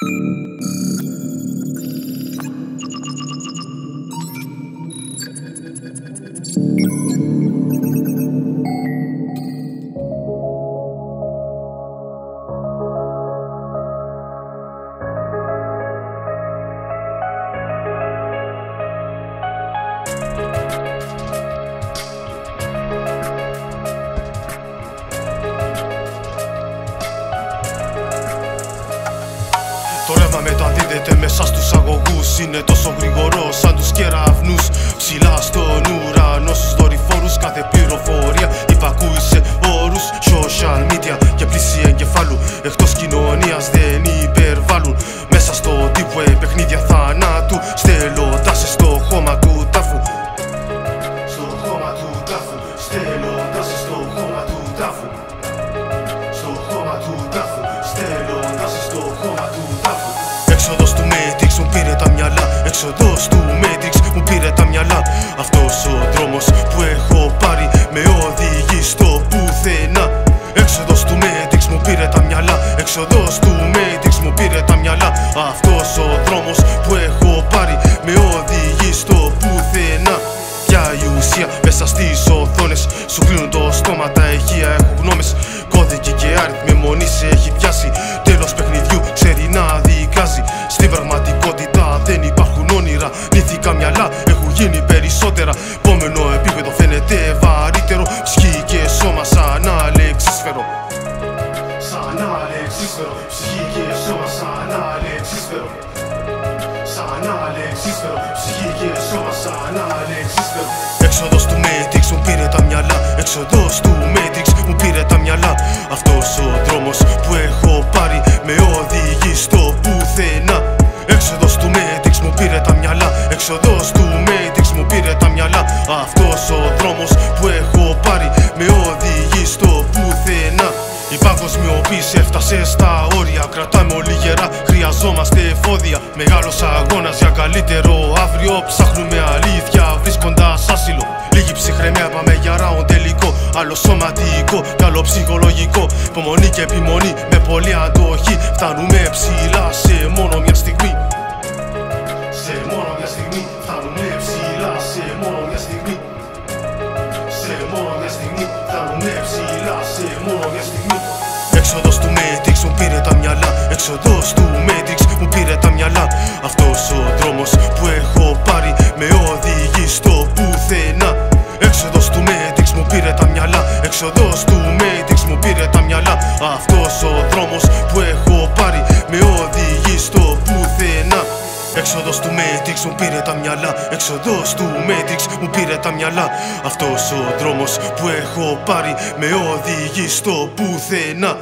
Το ρεύμα μεταδίδεται μέσα στους αγωγούς. Είναι τόσο γρήγορο σαν τους κεραυνούς. Ψηλά στον ουρανό στους δορυφόρους. Κάθε πληροφορία υπακούει σε όρους. Social media και πλήση εγκεφάλου. Εκτός κοινωνίας δεν υπερβάλλουν. Μέσα στο deep web παιχνίδια θανάτου. Στέλνοντας στο χώμα του τάφου. Στο χώμα του τάφου. Στέλνοντας στο χώμα του τάφου. Στο χώμα του τάφου. Στέλνοντας στο χώμα του τάφου. Έξοδος του Matrix μου πήρε τα μυαλά. Έξοδος του Matrix μου πήρε τα μυαλά. Αυτός ο δρόμος που έχω πάρει με οδηγεί στο πουθενά. Έξοδος του Matrix μου πήρε τα μυαλά. Έξοδος του Matrix μου πήρε τα μυαλά. Αυτός ο δρόμος που έχω πάρει με οδηγεί στο πουθενά. Πια η ουσία μέσα στις οθόνες σου κλείνουν το στόμα, τα ηχεία έχουν γνώμες. Κώδικοι και άριθμοι μονή σε έχει πιάσει. Τέλος παιχνιδιού ξέρει να δικάζει. Στην πραγματικότητα δεν υπάρχουν όνειρα. Νήθικα μυαλά έχουν γίνει περισσότερα. Επόμενο επίπεδο φαίνεται βαρύτερο. Ψυχή και σώμα σαν αλεξίσφαιρο. Σαν αλεξίσφαιρο. Ψυχή και σώμα σαν αλεξίσφαιρο. Σαν αλεξίσφαιρο. Ψυχή και σώμα σαν αλεξίσφαιρο. Έξοδος του Matrix μου πήρε τα μυαλά. Έξοδος του Matrix μου πήρε τα μυαλά. Αυτός ο δρόμος που έχω πάρει με οδηγεί στο πουθενά. Έξοδος του Matrix μου πήρε τα μυαλά. Έξοδος του Matrix μου πήρε τα μυαλά. Αυτός ο δρόμος που έχω πάρει με οδηγεί στο πουθενά. Η παγκοσμιοποίηση έφτασε στα όρια. Κρατάμε όλοι γερά, χρειαζόμαστε εφόδια. Μεγάλος αγώνας για καλύτερο αύριο. Ψάχνουμε αλήθεια βρίσκοντας άσυλο. Λίγη ψυχραιμία, πάμε για ράουν τελικό. Άλλο σωματικό κι άλλο ψυχολογικό. Υπομονή και επιμονή με πολλή αντοχή. Φτάνουμε ψηλά σε μόνο μια στιγμή. Σε μόνο μια στιγμή. Φτάνουμε ψηλά σε μόνο μια στιγμή. Σε μόνο μια στιγμή. Φτάνουμε ψηλά σε μόνο μια στιγμή. Έξοδος του Matrix μου πήρε τα μυαλά. Έξοδος του Matrix μου πήρε τα μυαλά. Αυτός ο δρόμος που έχω πάρει με οδηγεί στο πουθενά. Έξοδος του Matrix μου πήρε τα μυαλά. Έξοδος του Matrix μου πήρε τα μυαλά. Αυτός ο δρόμος που έχω πάρει με οδηγεί στο πουθενά. Έξοδος του Matrix μου πήρε τα μυαλά. Έξοδος του Matrix μου πήρε τα μυαλά. Αυτός ο δρόμος που έχω πάρει με οδηγεί στο πουθενά.